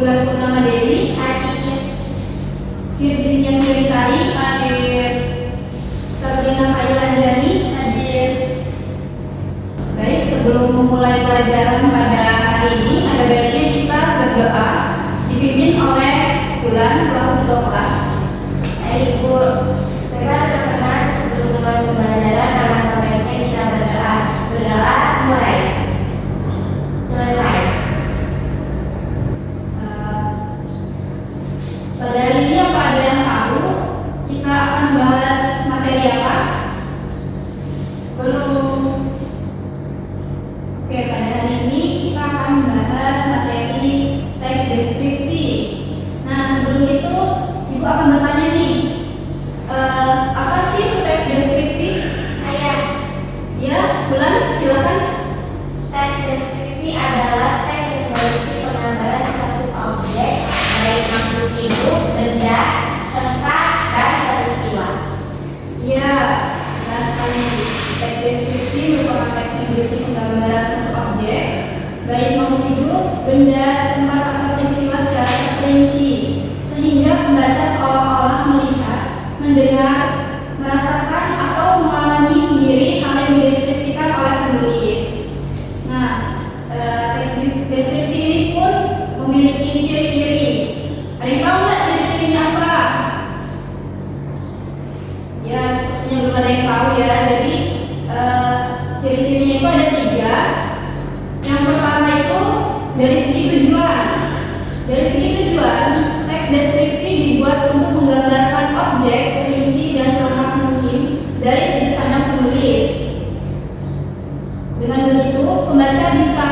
Bulan Purnama Dewi. Hadir. Virginia Firitari. Hadir. Sabrina Kailanjani. Hadir. Baik, sebelum memulai pelajaran pada hari ini, ada baiknya kita berdoa dipimpin oleh Bulan selaku ketua kelas. Baik, Bu. Baiklah teman-teman, sebelum mulai pembelajaran, alangkah baiknya kita berdoa. Berdoa mulai. Selesai. Pada hari ini apa ada yang tahu kita akan bahas materi apa? Belum. Oke, pada hari ini kita akan membahas materi teks deskripsi. Nah, sebelum itu Ibu akan bertanya nih, apa sih itu teks deskripsi? Saya. Ya, Bulan, silakan. Teks deskripsi adalah teks yang berisi penggambaran suatu objek, baik makhluk hidup, benda, tempat, dan peristiwa. Ya, jelas sekali. Teks deskripsi merupakan teks yang berisi penggambaran suatu objek, baik makhluk hidup, benda, tempat, atau peristiwa secara terperinci, sehingga pembaca seolah-olah melihat, mendengar, merasakan, atau mengalami sendiri hal yang dideskripsikan oleh penulis. Nah, teks deskripsi ini pun memiliki ciri-ciri. Ada yang tahu nggak ciri-cirinya apa? Ya, sepertinya belum ada yang tahu ya. Jadi ciri-cirinya itu ada 3. Yang pertama itu dari segi tujuan. Dari segi tujuan, teks deskripsi dibuat untuk menggambarkan objek serinci dan selengkap mungkin dari sudut pandang penulis. Dengan begitu, pembaca bisa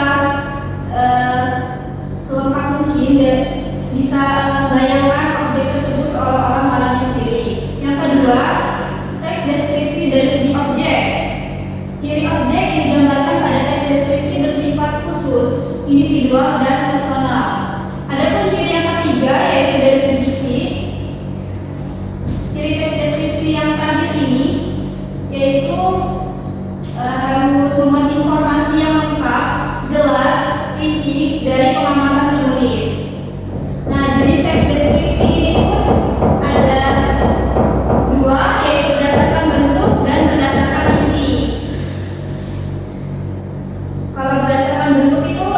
selengkap mungkin dan bisa membayangkan objek tersebut seolah-olah mengalami sendiri. Yang kedua, teks deskripsi dari segi objek. Ciri objek yang digambarkan pada teks deskripsi bersifat khusus, individual, dan personal. Adapun ciri yang ketiga yaitu dari segi isi. Ciri teks deskripsi yang terakhir ini yaitu harus memuat informasi yang lengkap, jelas, rinci dari pengamatan penulis. Nah, jenis teks deskripsi ini pun ada 2, yaitu berdasarkan bentuk dan berdasarkan isi. Kalau berdasarkan bentuk itu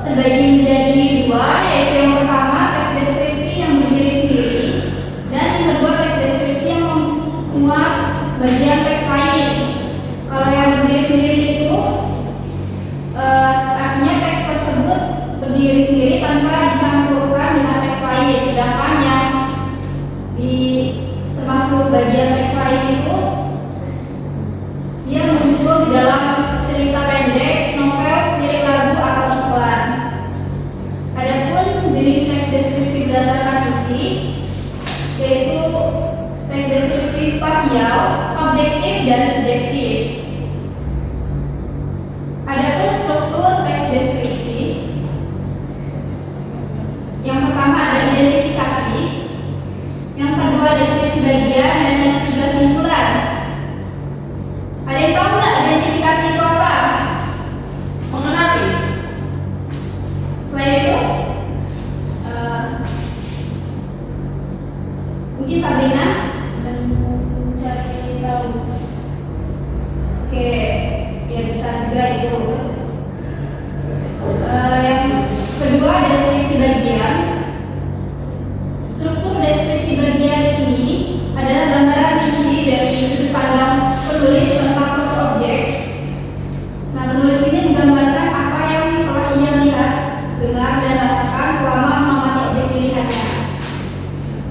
terbagi menjadi 2, yaitu yang pertama teks deskripsi yang berdiri sendiri, dan yang kedua teks deskripsi yang memuat bagian teks lain. Kalau yang berdiri sendiri itu artinya teks tersebut berdiri sendiri tanpa dicampurkan dengan teks lain, sedangkan yang termasuk bagian teks lain itu dia muncul di dalam cerita pendek, novel, lirik lagu, atau iklan. Adapun jenis teks deskripsi berdasarkan isi yaitu teks deskripsi spasial, objektif, dan subjektif. Adapun struktur teks deskripsi, yang pertama ada identifikasi, yang kedua deskripsi bagian, dan yang ketiga simpulan. Ada yang tahu nggak identifikasi itu apa? Mengenali. Selain itu, mungkin Sabrina Dan mencari tahu. Oke, ya bisa juga itu. Yang kedua deskripsi bagian. Struktur deskripsi bagian ini adalah gambaran rinci dari sudut pandang penulis tentang suatu objek. Nah, penulis ini menggambarkan apa yang telah ia lihat, dengar, dan rasakan selama mengamati objek pilihannya.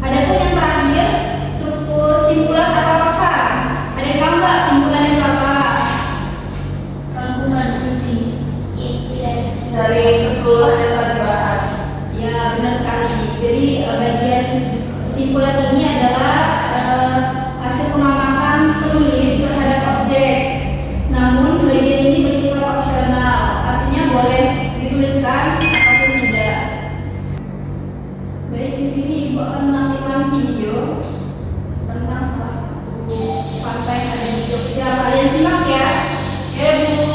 Adapun yang terakhir, struktur simpulan atau pesan. Ada yang tahu nggak simpulan itu apa? Rangkuman inti Dari keseluruhan yang telah dibahas. Ya, benar sekali. Jadi bagian kesimpulan ini adalah hasil pengamatan penulis terhadap objek. Namun bagian ini bersifat opsional, artinya boleh dituliskan ataupun tidak. Baik, di sini Ibu akan menampilkan video tentang salah satu pantai yang ada di Jogja. Kalian simak ya. Ya, Bu.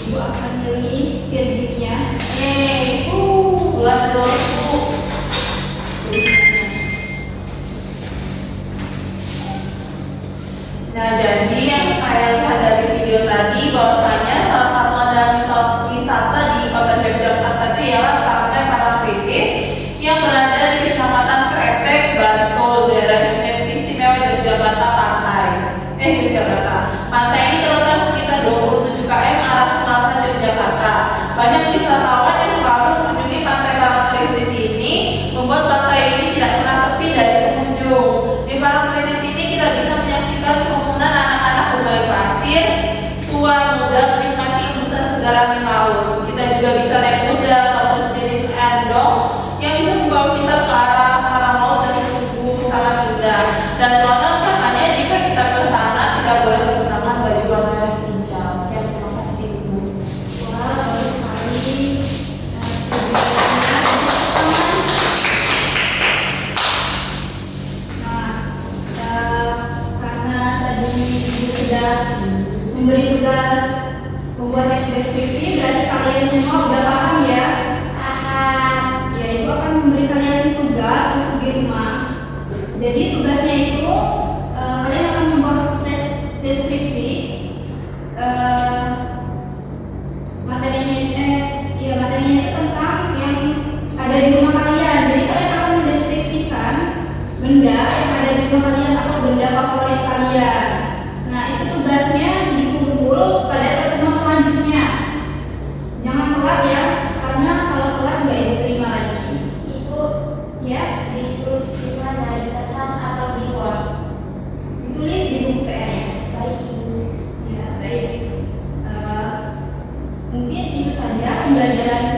Ibu akan milih Virginia. Bulan dosku. Tulisannya. Nah, jadi yang saya lihat dari video tadi bahwasanya salah satu andalan wisata di Kota Yogyakarta itu ialah Pantai Parangtritis yang berada di Kecamatan Kretek, Bantul, daerah istimewa Yogyakarta Yogyakarta. Pantai ini terletak sekitar 27 km arah selatan Yogyakarta. Banyak wisatawan yang selalu mengunjungi Pantai Parangtritis ini, membuat pantai ini tidak pernah sepi dari pengunjung. Di Parangtritis ini kita bisa menyaksikan kerumunan anak-anak bermain pasir, tua muda menikmati embusan segala di laut. Kita juga bisa naik kuda atau sejenis endong yang bisa membawa kita ke arah laut dari sungguh sangat indah. Dan konon katanya jika kita ke sana tidak boleh menggunakan baju warna yang hijau. Sekian, terima kasih Bu. Wah, bagus sekali. Nah, karena tadi Ibu sudah memberi tugas membuat teks deskripsi, berarti kalian semua udah paham ya? Paham. Ya, Ibu akan memberi kalian tugas untuk di rumah. Jadi tugasnya itu kalian akan membuat tes deskripsi. Materinya itu tentang yang ada di rumah kalian. Jadi kalian akan mendeskripsikan benda yang ada di rumah kalian atau benda favorit kalian. Nah, itu tugasnya dikumpul pada pertemuan selanjutnya. Jangan telat ya, karena kalau telat nggak Ibu terima lagi. Ibu, Ya, ditulis di mana? Di kertas atau di uang? ditulis di buku PR-nya. Baik, Ibu. Ya, baik. Mungkin itu saja pembelajaran